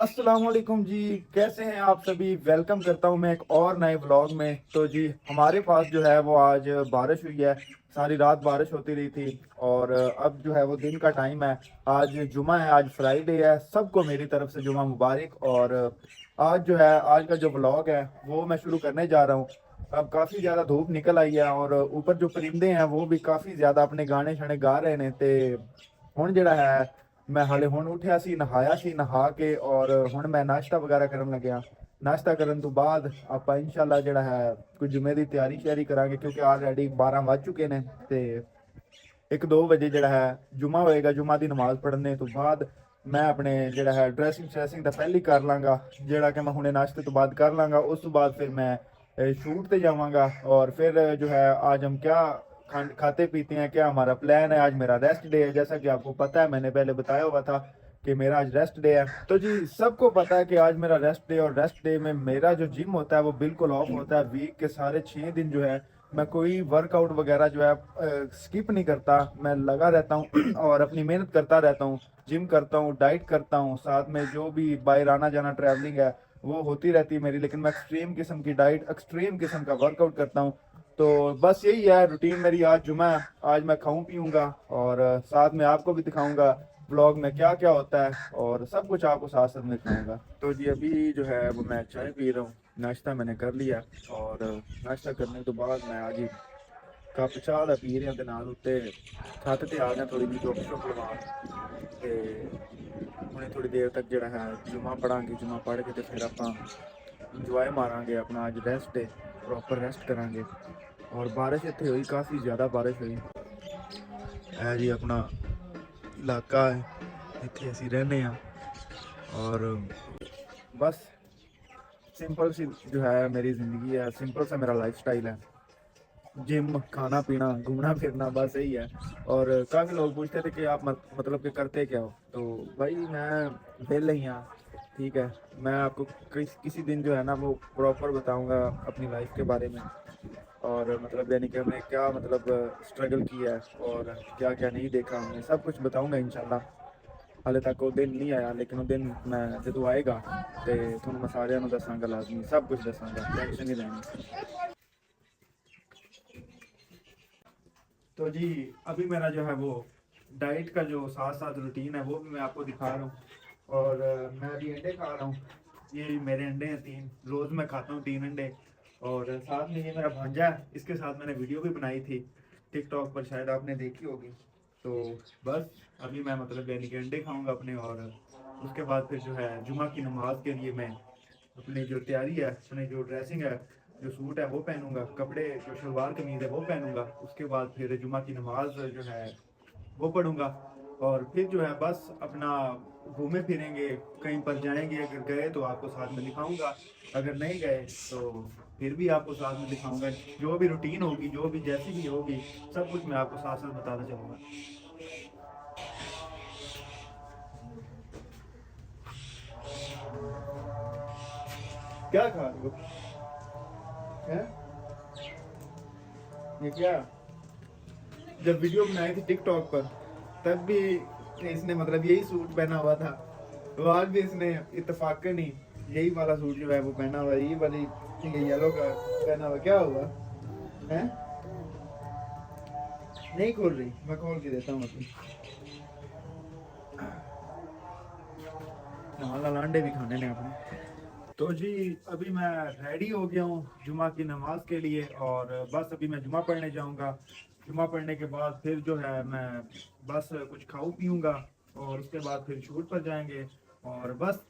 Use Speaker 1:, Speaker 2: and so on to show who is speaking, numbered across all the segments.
Speaker 1: अस्सलाम वालेकुम जी। कैसे हैं आप सभी? वेलकम करता हूं मैं एक और नए व्लॉग में। तो जी हमारे पास जो है वो आज बारिश हुई है। सारी रात बारिश होती रही थी और अब जो है वो दिन का टाइम है। आज जुमा है, आज फ्राइडे है। सबको मेरी तरफ से जुमा मुबारक। और आज जो है आज का जो व्लॉग है वो मैं शुरू करने जा रहा हूँ। अब काफ़ी ज़्यादा धूप निकल आई है और ऊपर जो परिंदे हैं वो भी काफ़ी ज़्यादा अपने गाने शाने गा रहे ने। ते ਹੁਣ ਜਿਹੜਾ ਹੈ ਮੈਂ ਹਾਲੇ ਹੁਣ ਉੱਠਿਆ ਸੀ, ਨਹਾਇਆ ਸੀ, ਨਹਾ ਕੇ ਔਰ ਹੁਣ ਮੈਂ ਨਾਸ਼ਤਾ ਵਗੈਰਾ ਕਰਨ ਲੱਗਿਆ। ਨਾਸ਼ਤਾ ਕਰਨ ਤੋਂ ਬਾਅਦ ਆਪਾਂ ਇਨਸ਼ਾਅੱਲਾ ਜਿਹੜਾ ਹੈ ਕੋਈ ਜੁਮੇ ਦੀ ਤਿਆਰੀ ਸ਼ਿਆਰੀ ਕਰਾਂਗੇ, ਕਿਉਂਕਿ ਆਲਰੇਡੀ 12 ਵੱਜ ਚੁੱਕੇ ਨੇ ਤੇ 1-2 ਵਜੇ ਜਿਹੜਾ ਹੈ ਜੁਮਾ ਹੋਏਗਾ। ਜੁਮਾ ਦੀ ਨਮਾਜ਼ ਪੜ੍ਹਨੇ ਤੋਂ ਬਾਅਦ ਮੈਂ ਆਪਣੇ ਜਿਹੜਾ ਹੈ ਡਰੈਸਿੰਗ ਸ਼ੈਸਿੰਗ ਤਾਂ ਪਹਿਲੀ ਕਰ ਲਾਂਗਾ, ਜਿਹੜਾ ਕਿ ਮੈਂ ਹੁਣੇ ਨਾਸ਼ਤੇ ਤੋਂ ਬਾਅਦ ਕਰ ਲਾਂਗਾ। ਉਸ ਤੋਂ ਬਾਅਦ ਫਿਰ मैं शूट पे जाऊँगा और फिर जो है आज हम क्या खाते पीते हैं, क्या हमारा प्लान है। आज मेरा रेस्ट डे है, जैसा कि आपको पता है, मैंने पहले बताया हुआ था कि मेरा आज रेस्ट डे है। तो जी सबको पता है कि आज मेरा रेस्ट डे, और रेस्ट डे में मेरा जो जिम होता है वो बिल्कुल ऑफ होता है। वीक के सारे 6 दिन जो है मैं कोई वर्कआउट वगैरह जो है स्किप नहीं करता, मैं लगा रहता हूँ और अपनी मेहनत करता रहता हूँ। जिम करता हूँ, डाइट करता हूँ, साथ में जो भी बाहर आना जाना ट्रैवलिंग है वो होती रहती है मेरी। लेकिन मैं एक्सट्रीम किस्म की डाइट, एक्सट्रीम किस्म का वर्कआउट करता हूँ। तो बस यही है रूटीन मेरी। आज जुमा है, आज मैं खाऊं पीऊंगा और साथ में आपको भी दिखाऊंगा ब्लॉग में क्या क्या होता है, और सब कुछ आपको साथ साथ में दिखाऊंगा। तो जी अभी जो है वो मैं चाय पी रहा हूँ। नाश्ता मैंने कर लिया और नाश्ता करने के बाद मैं आज ही कप चाह ਦਾ ਪੀ ਰਿਹਾ ਤੇ ਨਾਲ ਉੱਤੇ ਛੱਤ ਤੇ ਆ ਗਿਆ ਥੋੜੀ ਜਿਹੀ ਚੁੱਪ ਚੁੱਪ ਲਵਾਉਣ। ਤੇ ਹੁਣੇ ਥੋੜੀ ਦੇਰ ਤੱਕ ਜਿਹੜਾ ਹੈ ਜੁਮਾ ਪੜਾਂਗੇ। ਜੁਮਾ ਪੜ੍ਹ ਕੇ ਤੇ ਫਿਰ ਆਪਾਂ ਇੰਜੋਏ ਮਾਰਾਂਗੇ ਆਪਣਾ ਅੱਜ ਰੈਸਟ ਡੇ, ਪ੍ਰੋਪਰ ਰੈਸਟ ਕਰਾਂਗੇ। ਔਰ ਬਾਰਿਸ਼ ਇੱਥੇ ਹੋਈ, ਕਾफ़ी ज़्यादा ਬਾਰਿਸ਼ ਹੋਈ। ਇਹ ਜੀ ਆਪਣਾ ਇਲਾਕਾ ਹੈ, ਇੱਥੇ ਅਸੀਂ ਰਹਿੰਦੇ ਹਾਂ। और बस सिंपल सी जो है मेरी ज़िंदगी है, सिंपल सा मेरा लाइफ स्टाइल है। जिम, खाना पीना, घूमना फिरना, बस यही है। और काफ़ी लोग पूछते थे कि आप मतलब कि करते क्या हो। तो भाई मैं वेले ही हाँ, ठीक है। मैं आपको किसी दिन जो है ना वो प्रॉपर बताऊंगा अपनी लाइफ के बारे में, और मतलब यानी कि हमने क्या मतलब स्ट्रगल किया है और क्या क्या नहीं देखा हमने, सब कुछ बताऊंगा इंशाल्लाह। हाले तक वो दिन नहीं आया, लेकिन वो दिन मैं जो आएगा तो थोड़ा मैं सारिਆਂ ਨੂੰ ਦੱਸਾਂਗਾ, लाजमी सब कुछ ਦੱਸਾਂਗਾ, टेंशन नहीं लेनी। तो जी अभी मेरा जो है वो डाइट का जो साथ साथ रूटीन है वो भी मैं आपको दिखा रहा हूँ। और मैं अभी अंडे खा रहा हूँ। ये मेरे अंडे हैं 3, रोज़ मैं खाता हूँ 3 अंडे। और साथ में ये मेरा भांजा है, इसके साथ मैंने वीडियो भी बनाई थी टिकटॉक पर, शायद आपने देखी होगी। तो बस अभी मैं मतलब यानी कि अंडे खाऊंगा अपने, और उसके बाद फिर जो है जुमा की नमाज के लिए मैं अपनी जो तैयारी है, अपनी जो ड्रेसिंग है, जो सूट है वो पहनूंगा, कपड़े जो शलवार कमीज़ है वो पहनूंगा। उसके बाद फिर जुमा की नमाज जो है वो पढ़ूंगा। और फिर जो है बस अपना घूमे फिरेंगे, कहीं पर जाएंगे। अगर गए तो आपको साथ में दिखाऊंगा, अगर नहीं गए तो फिर भी आपको साथ में दिखाऊंगा। जो भी रूटीन होगी, जो भी जैसी भी होगी, सब कुछ मैं आपको साथ साथ बताता चलूँगा। क्या खा रहे हो? हैं? ये क्या? जब वीडियो बनाई थी टिकटॉक पर तब भी इसने मतलब यही सूट पहना हुआ था। तो आज भी इसने इत्तेफाकन ही यही वाला सूट जो है वो पहना हुआ है, ये वाली ये येलो का पहना हुआ। क्या हुआ है? नहीं खोल रही, मैं खोल के देता हूँ अपनी। नाला लांडे भी खाने ने अपने। तो जी अभी मैं रेडी हो गया हूँ जुमा की नमाज के लिए, और बस अभी मैं जुमा पढ़ने जाऊँगा। जुमा पढ़ने के बाद फिर जो है मैं बस कुछ खाऊं पीऊँगा, और उसके बाद फिर शूट पर जाएंगे। और बस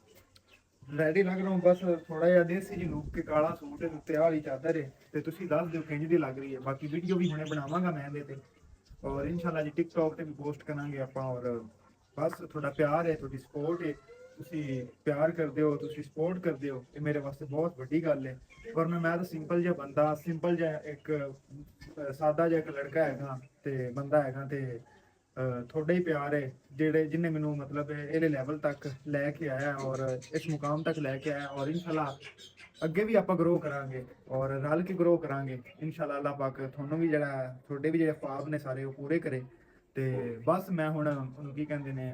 Speaker 1: रेडी लग रहा हूँ। बस थोड़ा ਜਿਹਾ ਦੇਸੀ ਜੀ ਲੁੱਕ ਕੇ ਕਾਲਾ ਸੂਟ ਤੇ ਉੱਤੇ ਆਲੀ ਚਾਦਰ ਹੈ, ਤੇ ਤੁਸੀਂ ਦੱਸ ਦਿਓ ਕਿੰਜ ਦੀ ਲੱਗ ਰਹੀ ਹੈ। ਬਾਕੀ ਵੀਡੀਓ ਵੀ ਹੁਣੇ ਬਣਾਵਾਂਗਾ ਮੈਂ ਇਹਦੇ ਤੇ, ਔਰ ਇਨਸ਼ਾਅੱਲਾ ਜੀ ਟਿਕਟੌਕ ਤੇ ਵੀ ਪੋਸਟ ਕਰਾਂਗੇ ਆਪਾਂ। ਔਰ ਬਸ ਤੁਹਾਡਾ ਪਿਆਰ ਹੈ, ਤੁਹਾਡੀ ਸਪੋਰਟ ਹੈ, ਤੁਸੀਂ ਪਿਆਰ ਕਰਦੇ ਹੋ, ਤੁਸੀਂ ਸਪੋਰਟ ਕਰਦੇ ਹੋ, ਇਹ ਮੇਰੇ ਵਾਸਤੇ ਬਹੁਤ ਵੱਡੀ ਗੱਲ ਹੈ। ਵਰਨਾ ਮੈਂ ਤਾਂ ਸਿੰਪਲ ਜਿਹਾ ਬੰਦਾ, ਸਿੰਪਲ ਜਿਹਾ ਇੱਕ ਸਾਦਾ ਜਿਹਾ ਇੱਕ ਲੜਕਾ ਹੈਗਾ ਤੇ ਬੰਦਾ ਹੈਗਾ, ਤੇ ਤੁਹਾਡਾ ਹੀ ਪਿਆਰ ਹੈ ਜਿਹੜੇ ਜਿਨੇ ਮੈਨੂੰ मतलब ਇਹਦੇ ਲੈਵਲ ਤੱਕ ਲੈ ਕੇ ਆਇਆ ਔਰ ਇਸ ਮੁਕਾਮ ਤੱਕ ਲੈ ਕੇ ਆਇਆ। ਔਰ ਇਨਸ਼ਾਅੱਲਾ ਅੱਗੇ ਵੀ ਆਪਾਂ ਗਰੋ ਕਰਾਂਗੇ ਔਰ ਰਲ ਕੇ ਗਰੋ ਕਰਾਂਗੇ ਇਨਸ਼ਾਅੱਲਾ। ਅੱਲਾਹ ਪਾਕ ਤੁਹਾਨੂੰ ਵੀ ਜਿਹੜਾ ਤੁਹਾਡੇ ਵੀ ਜਿਹੜੇ ख्वाब ਨੇ ਸਾਰੇ ਉਹ ਪੂਰੇ ਕਰੇ। ਤੇ ਬਸ ਮੈਂ ਹੁਣ ਉਹਨੂੰ ਕੀ ਕਹਿੰਦੇ ਨੇ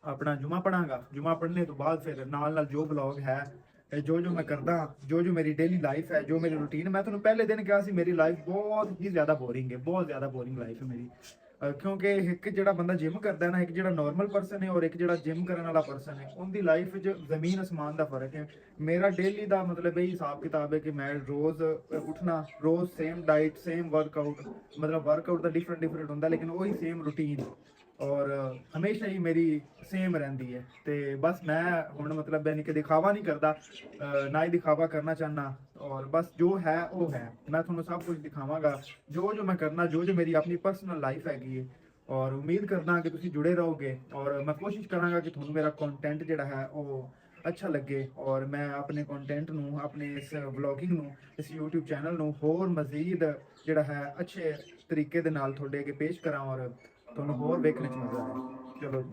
Speaker 1: अपना जुमा पढ़ांगा, जुमा पढ़ने तो बाद फिर नाल जो ब्लॉग है जो मैं करदा, जो मेरी डेली लाइफ है, जो मेरी रूटीन, मैं तुम्हें पहले दिन कहा सी मेरी लाइफ बहुत ही ज़्यादा बोरिंग है, बहुत ज़्यादा बोरिंग लाइफ है मेरी। क्योंकि एक जिहड़ा बंदा जिम करता है ना, एक जिहड़ा नॉर्मल पर्सन है और एक जिहड़ा जिम करने वाला पर्सन है, उनकी लाइफ च जमीन आसमान का फर्क है। मेरा डेली का मतलब यही हिसाब किताब है कि मैं रोज़ उठना, रोज़ सेम डाइट, सेम वर्कआउट, मतलब वर्कआउट का डिफरेंट डिफरेंट होंगे लेकिन वही सेम रूटीन, और हमेशा ही मेरी सेम रही है। तो बस मैं हुण मतलब यानी कि दिखावा नहीं करता, ना ही दिखावा करना चाहना, और बस जो है वो है, मैं थोड़ा सब कुछ दिखावांगा जो मैं करना, जो मेरी अपनी पर्सनल लाइफ हैगी। और उम्मीद करना कि तुम जुड़े रहोगे, और मैं कोशिश करांगा कि थोड़ा मेरा कंटेंट जोड़ा है वो अच्छा लगे, और मैं अपने कंटेंट नू, अपने इस व्लॉगिंग नू, इस यूट्यूब चैनल नू होर मजीद जोड़ा है अच्छे तरीके दे नाल थोड़े अगे पेश करा, और थोड़ा होर देखने च मजा आए। चलो जी,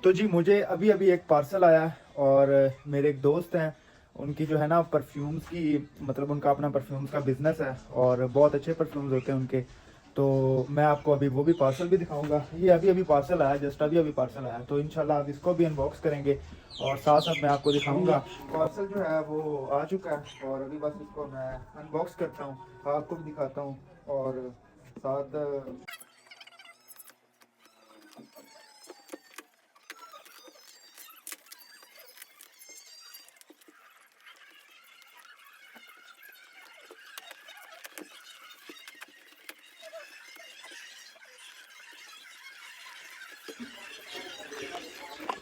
Speaker 1: तो जी मुझे अभी अभी एक पार्सल आया है, और मेरे एक दोस्त हैं, उनकी जो है ना परफ्यूम्स की, मतलब उनका अपना परफ्यूम्स का बिज़नेस है और बहुत अच्छे परफ्यूम्स होते हैं उनके। तो मैं आपको अभी वो भी पार्सल भी दिखाऊंगा। ये अभी अभी पार्सल आया, जस्ट अभी अभी पार्सल आया, तो इंशाल्लाह आप इसको भी अनबॉक्स करेंगे और साथ साथ मैं आपको दिखाऊंगा। पार्सल जो है वो आ चुका है, और अभी बस इसको मैं अनबॉक्स करता हूँ, आपको भी दिखाता हूँ, और साथ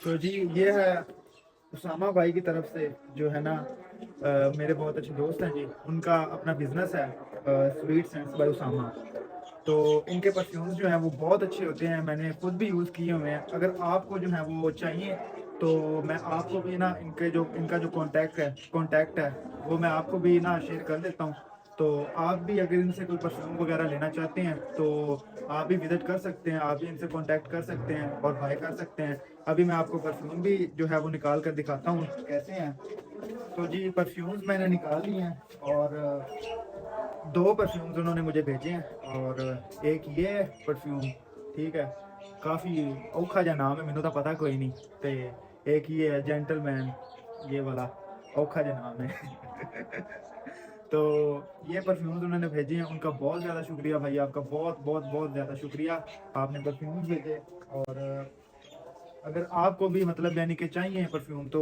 Speaker 1: तो जी ये है उसामा भाई की तरफ से, जो है ना मेरे बहुत अच्छे दोस्त हैं जी, उनका अपना बिजनेस है स्वीट सेंस बाय उसामा। तो इनके परफ्यूम्स जो हैं वो बहुत अच्छे होते हैं, मैंने खुद भी यूज़ किए हुए हैं। अगर आपको जो है वो चाहिए तो मैं आपको भी ना इनका जो कॉन्टैक्ट है वो मैं आपको भी ना शेयर कर देता हूँ। तो आप भी अगर इनसे कोई परफ्यूम वगैरह लेना चाहते हैं तो आप भी विज़िट कर सकते हैं, आप भी इनसे कॉन्टैक्ट कर सकते हैं और बाय कर सकते हैं। अभी मैं आपको परफ्यूम भी जो है वो निकाल कर दिखाता हूँ कैसे हैं। तो जी परफ्यूम्स मैंने निकाल लिए हैं, और दो परफ्यूम्स उन्होंने मुझे भेजे हैं, और एक ये है परफ्यूम, ठीक है, काफ़ी औखा जा नाम है, मैनू तो पता कोई नहीं। तो एक ये है जेंटलमैन, ये वाला औखा जा नाम है। तो ये परफ्यूम्स उन्होंने भेजे हैं, उनका बहुत ज़्यादा शुक्रिया भाई, आपका बहुत बहुत बहुत ज़्यादा शुक्रिया, आपने परफ्यूम्स भेजे। और अगर आपको भी मतलब यानी कि चाहिए परफ्यूम तो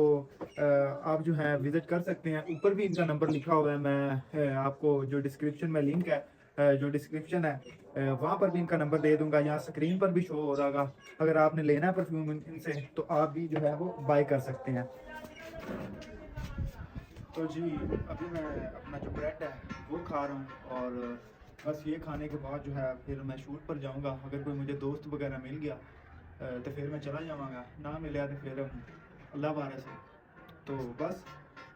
Speaker 1: आप जो है विज़िट कर सकते हैं। ऊपर भी इनका नंबर लिखा हुआ है, मैं आपको जो डिस्क्रिप्शन में लिंक है, जो डिस्क्रिप्शन है वहाँ पर भी इनका नंबर दे दूंगा, यहाँ स्क्रीन पर भी शो हो रहा होगा। अगर आपने लेना है परफ्यूम इनसे तो आप भी जो है वो बाय कर सकते हैं। तो जी अभी मैं अपना जो ब्रेड है वो खा रहा हूँ, और बस ये खाने के बाद जो है फिर मैं शूट पर जाऊँगा। अगर कोई मुझे दोस्त वगैरह मिल गया तो फिर मैं चला जाऊँगा, ना मिला तो फिर अल्लाह बारा से। तो बस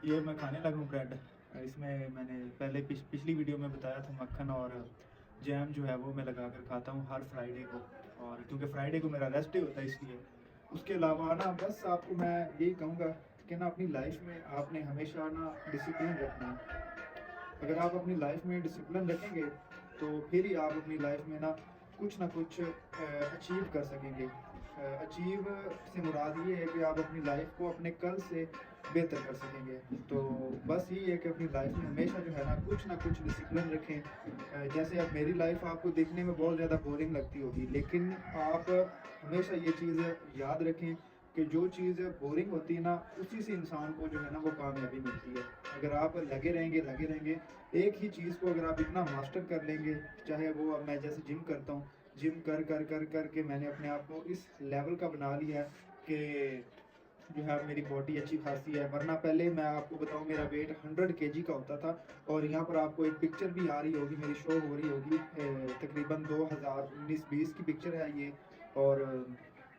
Speaker 1: ये मैं खाने लगा हूँ ब्रेड। इसमें मैंने पहले पिछली वीडियो में बताया था मक्खन और जैम जो है वो मैं लगा कर खाता हूँ हर फ्राइडे को, और क्योंकि फ्राइडे को मेरा रेस्ट ही होता है इसलिए। उसके अलावा ना बस आपको मैं यही कहूँगा कि ना अपनी लाइफ में आपने हमेशा ना डिसिप्लिन रखना है। अगर आप अपनी लाइफ में डिसिप्लिन रखेंगे तो फिर ही आप अपनी लाइफ में ना कुछ अचीव कर सकेंगे। अचीव से मुराद ये है कि आप अपनी लाइफ को अपने कल से बेहतर कर सकेंगे। तो बस यही है कि अपनी लाइफ में हमेशा जो है ना कुछ डिसिप्लिन रखें। जैसे अब मेरी लाइफ आपको देखने में बहुत ज़्यादा बोरिंग लगती होगी, लेकिन आप हमेशा ये चीज़ याद रखें कि जो चीज़ बोरिंग होती है ना उसी से इंसान को जो है ना वो कामयाबी मिलती है। अगर आप लगे रहेंगे एक ही चीज़ को, अगर आप इतना मास्टर कर लेंगे, चाहे वो अब मैं जैसे जिम करता हूँ, जिम कर कर कर कर के मैंने अपने आप को इस लेवल का बना लिया है कि जो है मेरी बॉडी अच्छी खासी है। वरना पहले मैं आपको बताऊं मेरा वेट 100 केजी का होता था, और यहाँ पर आपको एक पिक्चर भी आ रही होगी, मेरी शो हो रही होगी, तकरीबन 2019-20 की पिक्चर है ये। और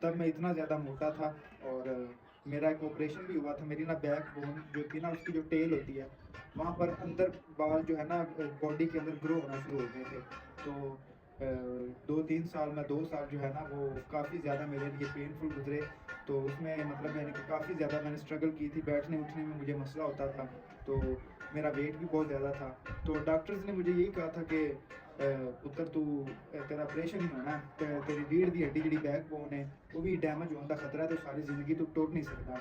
Speaker 1: तब मैं इतना ज़्यादा मोटा था, और मेरा एक ऑपरेशन भी हुआ था, मेरी ना बैक बोन जो थी ना उसकी जो टेल होती है वहाँ पर अंदर बाल जो है ना बॉडी के अंदर ग्रो होना शुरू हो गए थे। तो 2-3 साल, मैं 2 साल जो है ना वो काफ़ी ज़्यादा मेरे लिए पेनफुल गुजरे। तो उसमें मतलब मैंने काफ़ी ज़्यादा मैंने स्ट्रगल की थी, बैठने उठने में मुझे मसला होता था, तो मेरा वेट भी बहुत ज़्यादा था। तो डॉक्टर्स ने मुझे यही कहा था कि पुत्र तू तेरा ऑपरेशन ही होना है, तेरी रीढ़ की हड्डी जी बैकबोन है वो भी डैमेज होने का खतरा है, तो सारी ज़िंदगी तू टुट नहीं सकता।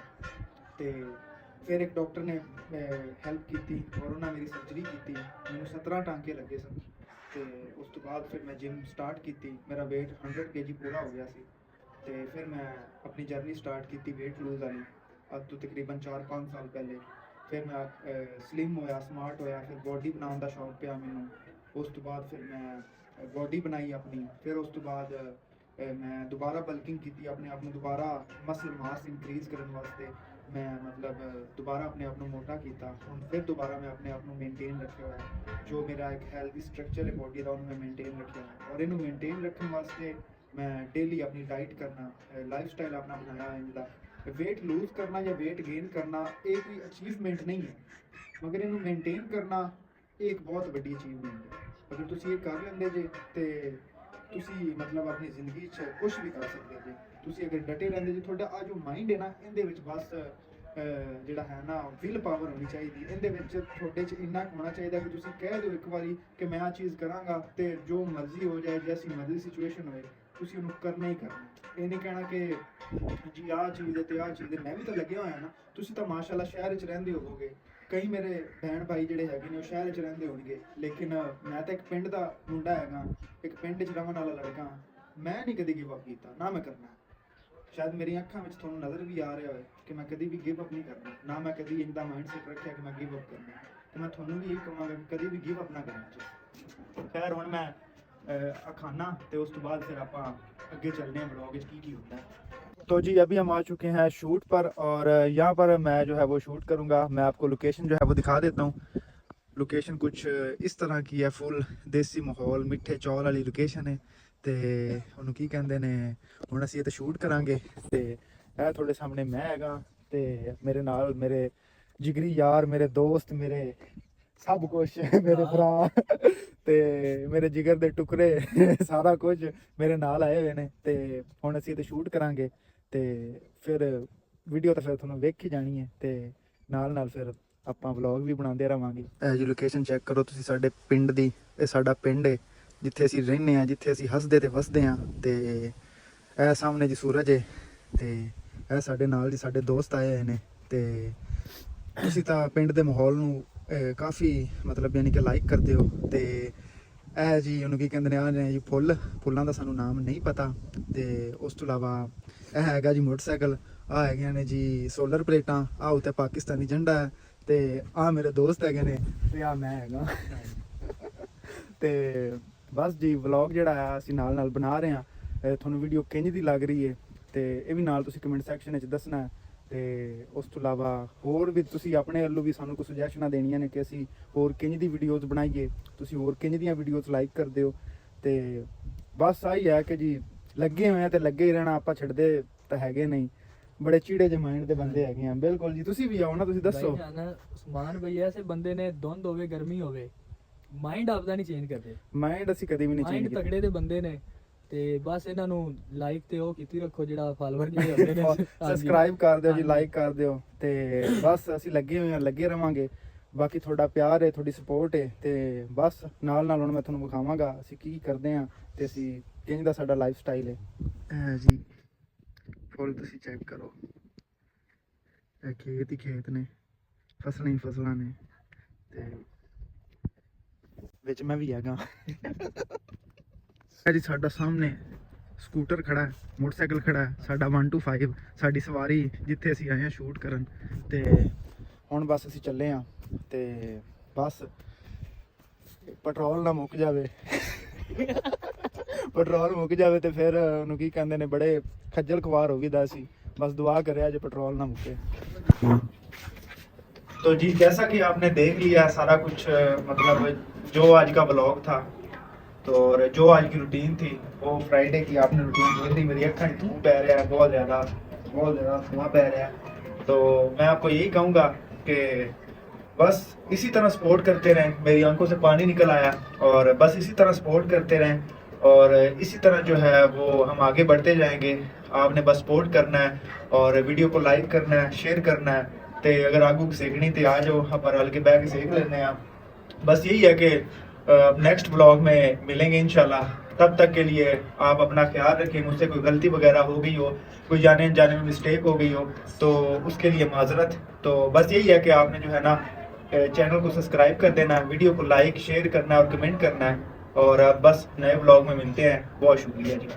Speaker 1: तो फिर एक डॉक्टर ने हेल्प की थी और उन्होंने मेरी सर्जरी की थी, मैंने 17 टांके लगे सन। तो उस तो बाद फिर मैं जिम स्टार्ट की थी, मेरा वेट 100 kg पूरा हो गया सी। तो फिर मैं अपनी जर्नी स्टार्ट की थी वेट लूज़ वाली, अब तो तकरीबन 4-5 साल पहले। फिर मैं स्लिम होया, स्मार्ट होया, फिर बॉडी बनाने का शौक पिया मैनू। उस तो बाद फिर मैं बॉडी बनाई अपनी, फिर उस तो बाद मैं दोबारा बल्किंग की अपने आप में, दोबारा मसल मास इंक्रीज़ करने वास्ते मैं मतलब दोबारा अपने आप में मोटा किया हूँ, फिर दोबारा मैं अपने आप में मेनटेन रखे हुआ है, जो मेरा एक हेल्दी स्ट्रक्चर है बॉडी का उन्होंने मेनटेन रखे हुआ है। और इन्हों मेनटेन रखने वास्ते मैं डेली अपनी डाइट करना, लाइफस्टाइल अपना बनाया है इनका। वेट लूज़ करना या वेट गेन करना एक कोई अचीवमेंट नहीं है, मगर इन्हों मेनटेन करना एक बहुत बड़ी अचीवमेंट है। अगर तुम ये कर लेंगे जे तो ਤੁਸੀਂ मतलब अपनी ज़िंदगी च कुछ भी कर सकते जे, ਤੁਸੀਂ अगर डटे रहंदे जे, ਤੁਹਾਡਾ ਆ ਜੋ ਮਾਈਂਡ ਹੈ ਨਾ ਇਹਦੇ ਵਿੱਚ ਬਸ ਜਿਹੜਾ ਹੈ ਨਾ ਵਿਲ ਪਾਵਰ ਹੋਣੀ ਚਾਹੀਦੀ, ਇਹਦੇ ਵਿੱਚ ਤੁਹਾਡੇ 'ਚ ਇੰਨਾ ਕੁ ਹੋਣਾ ਚਾਹੀਦਾ ਕਿ ਤੁਸੀਂ ਕਹਿ ਦਿਓ ਇੱਕ ਵਾਰੀ ਕਿ ਮੈਂ ਆ ਚੀਜ਼ ਕਰਾਂਗਾ ਤੇ ਜੋ ਮਰਜ਼ੀ ਹੋ ਜਾਏ, ਜੈਸੀ ਮਰਜ਼ੀ ਸਿਚੁਏਸ਼ਨ ਹੋਏ, ਤੁਸੀਂ ਉਹਨੂੰ ਕਰਨਾ ਹੀ ਕਰਨਾ। ਇਹ ਨਹੀਂ ਕਹਿਣਾ ਕਿ ਜੀ ਆਹ ਚੀਜ਼ ਹੈ ਤੇ ਆਹ ਚੀਜ਼ ਹੈ। ਮੈਂ ਵੀ ਤਾਂ ਲੱਗਿਆ ਹੋਇਆ ਨਾ, ਤੁਸੀਂ ਤਾਂ ਮਾਸ਼ਾਅੱਲਾ ਸ਼ਹਿਰ 'ਚ ਰਹਿੰਦੇ ਹੋਵੋਗੇ, ਕਈ ਮੇਰੇ ਭੈਣ ਭਾਈ ਜਿਹੜੇ ਹੈਗੇ ਨੇ ਉਹ ਸ਼ਹਿਰ 'ਚ ਰਹਿੰਦੇ ਹੋਣਗੇ, ਲੇਕਿਨ ਮੈਂ ਤਾਂ ਇੱਕ ਪਿੰਡ ਦਾ ਮੁੰਡਾ ਹੈਗਾ, ਇੱਕ ਪਿੰਡ 'ਚ ਰਹਿਣ ਵਾਲਾ ਲੜਕਾ। ਮੈਂ ਨਹੀਂ ਕਦੇ ਗਿਵ ਅਪ ਕੀਤਾ, ਨਾ ਮੈਂ ਕਰਨਾ। शायद मेरी अखा में थोड़ा नज़र भी आ रहा है कि मैं कभी भी गिव अप नहीं करना, ना मैं कभी इनका माइंड सेट रखा कि मैं गिव अप करना, तो मैं थोनू भी यही कहूँगा कि कभी भी गिव अप ना करना चाहिए। खैर हुण मैं खाना तो उस तो बाद फिर आप अगे चलने हैं ब्लॉग की होता है। तो जी अभी हम आ चुके हैं शूट पर, और यहाँ पर मैं जो है वो शूट करूँगा। मैं आपको लोकेशन जो है वो दिखा देता हूँ। लोकेशन कुछ इस तरह की है, फुल देसी माहौल, मिठे चौल वाली लोकेशन है। ਤੇ ਉਹਨੂੰ ਕੀ ਕਹਿੰਦੇ ਨੇ, ਹੁਣ ਅਸੀਂ ਇਹ ਸ਼ੂਟ ਕਰਾਂਗੇ। ਤੇ ਇਹ ਤੁਹਾਡੇ ਸਾਹਮਣੇ ਮੈਂ ਹੈਗਾ, ਤੇ ਮੇਰੇ ਨਾਲ ਮੇਰੇ ਜਿਗਰੀ ਯਾਰ, ਮੇਰੇ ਦੋਸਤ, ਮੇਰੇ ਸਭ ਕੁਝ, ਮੇਰੇ ਭਰਾ ਤੇ ਮੇਰੇ ਜਿਗਰ ਦੇ ਟੁਕੜੇ ਸਾਰਾ ਕੁਝ ਮੇਰੇ ਨਾਲ ਆਏ ਹੋਏ ਨੇ। ਤੇ ਹੁਣ ਅਸੀਂ ਇਹ ਸ਼ੂਟ ਕਰਾਂਗੇ ਤੇ ਫਿਰ ਵੀਡੀਓ ਤਾਂ ਫਿਰ ਤੁਹਾਨੂੰ ਵੇਖ ਹੀ ਜਾਣੀ ਹੈ, ਤੇ ਨਾਲ ਨਾਲ ਫਿਰ ਆਪਾਂ ਵਲੌਗ ਵੀ ਬਣਾਉਂਦੇ ਰਹਾਂਗੇ। ਇਹ ਜੀ ਲੋਕੇਸ਼ਨ ਚੈੱਕ ਕਰੋ ਤੁਸੀਂ ਸਾਡੇ ਪਿੰਡ ਦੀ। ਇਹ ਸਾਡਾ ਪਿੰਡ ਹੈ ਜਿੱਥੇ ਅਸੀਂ ਰਹਿੰਦੇ ਹਾਂ, ਜਿੱਥੇ ਅਸੀਂ ਹੱਸਦੇ ਤੇ ਵਸਦੇ ਹਾਂ। ਤੇ ਇਹ ਸਾਹਮਣੇ ਜੀ ਸੂਰਜ ਹੈ, ਤੇ ਇਹ ਸਾਡੇ ਨਾਲ ਜੀ ਸਾਡੇ ਦੋਸਤ ਆਏ ਹੋਏ ਨੇ। ਤੇ ਤੁਸੀਂ ਤਾਂ ਪਿੰਡ ਦੇ ਮਾਹੌਲ ਨੂੰ ਕਾਫੀ ਮਤਲਬ ਯਾਨੀ ਕਿ ਲਾਈਕ ਕਰਦੇ ਹੋ। ਤੇ ਇਹ ਜੀ ਉਹਨੂੰ ਕੀ ਕਹਿੰਦੇ ਨੇ, ਆ ਨੇ ਜੀ ਫੁੱਲਾਂ ਦਾ ਸਾਨੂੰ ਨਾਮ ਨਹੀਂ ਪਤਾ। ਤੇ ਉਸ ਤੋਂ ਇਲਾਵਾ ਇਹ ਹੈਗਾ ਜੀ ਮੋਟਰਸਾਈਕਲ, ਆ ਹੈਗੀਆਂ ਨੇ ਜੀ ਸੋਲਰ ਪਲੇਟਾਂ, ਆ ਉੱਤੇ ਪਾਕਿਸਤਾਨੀ ਝੰਡਾ ਹੈ। ਤੇ ਆ ਮੇਰੇ ਦੋਸਤ ਹੈਗੇ ਨੇ, ਤੇ ਆ ਮੈਂ ਹੈਗਾ। ਤੇ ਬਸ ਜੀ ਵਲੌਗ ਜਿਹੜਾ ਆ ਅਸੀਂ ਨਾਲ ਨਾਲ ਬਣਾ ਰਹੇ ਹਾਂ। ਤੁਹਾਨੂੰ ਵੀਡੀਓ ਕਿੰਝ ਦੀ ਲੱਗ ਰਹੀ ਹੈ ਤੇ ਇਹ ਵੀ ਨਾਲ ਤੁਸੀਂ ਕਮੈਂਟ ਸੈਕਸ਼ਨ ਵਿੱਚ ਦੱਸਣਾ। ਤੇ ਉਸ ਤੋਂ ਇਲਾਵਾ ਹੋਰ ਵੀ ਤੁਸੀਂ ਆਪਣੇ ਵੱਲੋਂ ਵੀ ਸਾਨੂੰ ਕੋਈ ਸੁਜੈਸ਼ਨਾਂ ਦੇਣੀਆਂ ਨੇ ਕਿ ਅਸੀਂ ਹੋਰ ਕਿੰਝ ਦੀ ਵੀਡੀਓਜ਼ ਬਣਾਈਏ, ਤੁਸੀਂ ਹੋਰ ਕਿੰਝ ਦੀਆਂ ਵੀਡੀਓਜ਼ ਲਾਈਕ ਕਰਦੇ ਹੋ। ਤੇ ਬਸ ਆਹੀ ਹੈ ਕਿ ਜੀ ਲੱਗੇ ਹੋਏ ਆ ਤੇ ਲੱਗੇ ਹੀ ਰਹਿਣਾ, ਆਪਾਂ ਛੱਡਦੇ ਤਾਂ ਹੈਗੇ ਨਹੀਂ। ਬੜੇ ਚੀੜੇ ਜਿਹੇ ਮਾਈਂਡ ਦੇ ਬੰਦੇ ਹੈਗੇ ਆ। ਬਿਲਕੁਲ ਜੀ, ਤੁਸੀਂ ਵੀ ਆਓ ਨਾ, ਤੁਸੀਂ ਦੱਸੋ।
Speaker 2: ਉਸਮਾਨ ਭਈ ਐਸੇ ਬੰਦੇ ਨੇ, ਧੁੰਦ ਹੋਵੇ ਗਰਮੀ ਹੋਵੇ, ਮਾਈਂਡ ਆਪਦਾ ਨਹੀਂ ਚੇਂਜ ਕਰਦੇ।
Speaker 1: ਮਾਈਂਡ ਅਸੀਂ ਕਦੇ ਵੀ ਨਹੀਂ ਚੇਂਜ
Speaker 2: ਮਾਈਂਡ
Speaker 1: ਕੀਤਾ।
Speaker 2: ਤਗੜੇ ਦੇ ਬੰਦੇ ਨੇ, ਤੇ ਬਸ ਇਹਨਾਂ ਨੂੰ ਲਾਈਕ ਤੇ ਉਹ ਕੀਤੀ ਰੱਖੋ, ਜਿਹੜਾ ਫਾਲੋਅਰ ਜਿਹੜੇ ਹੁੰਦੇ ਨੇ
Speaker 1: ਸਬਸਕ੍ਰਾਈਬ ਕਰ ਦਿਓ ਜੀ, ਲਾਈਕ ਕਰ ਦਿਓ। ਤੇ ਬਸ ਅਸੀਂ ਲੱਗੇ ਹੋਏ ਆ, ਲੱਗੇ ਰਵਾਂਗੇ। ਬਾਕੀ ਤੁਹਾਡਾ ਪਿਆਰ ਹੈ, ਤੁਹਾਡੀ ਸਪੋਰਟ ਹੈ, ਤੇ ਬਸ ਨਾਲ ਨਾਲ ਹੁਣ ਮੈਂ ਤੁਹਾਨੂੰ ਵਿਖਾਵਾਂਗਾ ਅਸੀਂ ਕੀ ਕਰਦੇ ਹਾਂ ਤੇ ਅਸੀਂ ਕਿੰਝ ਦਾ ਸਾਡਾ ਲਾਈਫ ਸਟਾਈਲ ਹੈ। ਜੀ ਫੁੱਲ ਤੁਸੀਂ ਚੈੱਕ ਕਰੋ, ਇਹ ਖੇਤ ਹੀ ਖੇਤ ਨੇ, ਫਸਲਾਂ ਹੀ ਫਸਲਾਂ ਨੇ, ਤੇ ਵਿੱਚ ਮੈਂ ਵੀ ਹੈਗਾ। ਜੀ ਸਾਡਾ ਸਾਹਮਣੇ ਸਕੂਟਰ ਖੜਾ ਹੈ, ਮੋਟਰਸਾਈਕਲ ਖੜਾ ਹੈ, ਸਾਡਾ 125 ਸਾਡੀ ਸਵਾਰੀ, ਜਿੱਥੇ ਅਸੀਂ ਆਏ ਹਾਂ ਸ਼ੂਟ ਕਰਨ। ਤੇ ਹੁਣ ਬਸ ਅਸੀਂ ਚੱਲੇ ਹਾਂ, ਤੇ ਬਸ ਪੈਟਰੋਲ ਨਾ ਮੁੱਕ ਜਾਵੇ। ਪੈਟਰੋਲ ਮੁੱਕ ਜਾਵੇ ਤੇ ਫਿਰ ਉਹਨੂੰ ਕੀ ਕਹਿੰਦੇ ਨੇ, ਬੜੇ ਖੱਜਲ ਖਵਾਰ ਹੋ ਗਈਦਾ ਅਸੀਂ। बस दुआ करें आज पेट्रोल ना मुके। तो जी जैसा कि आपने देख लिया सारा कुछ, मतलब जो आज का ब्लॉग था, तो और जो आज की रूटीन थी वो फ्राइडे की आपने रूटीन देख ली। मेरी अखा धूप पै रहा है, बहुत ज़्यादा धुआं पै रहा है। तो मैं आपको यही कहूँगा कि बस इसी तरह सपोर्ट करते रहें। मेरी आंखों से पानी निकल आया, और बस इसी तरह सपोर्ट करते रहें, और इसी तरह जो है वो हम आगे बढ़ते जाएंगे। आपने बस सपोर्ट करना है और वीडियो को लाइक करना है, शेयर करना है। तो अगर आगू सेकनी तो आ जाओ, आप रल के बह के सेक लेने हैं। बस यही है कि नेक्स्ट ब्लॉग में मिलेंगे इंशाल्लाह। तब तक के लिए आप अपना ख्याल रखें। मुझसे कोई गलती वगैरह हो गई हो, कोई जाने जाने में मिस्टेक हो गई हो तो उसके लिए माजरत। तो बस यही है कि आपने जो है ना चैनल को सब्सक्राइब कर देना है, वीडियो को लाइक शेयर करना है और कमेंट करना है। और बस नए ब्लॉग में मिलते हैं। बहुत शुक्रिया जी।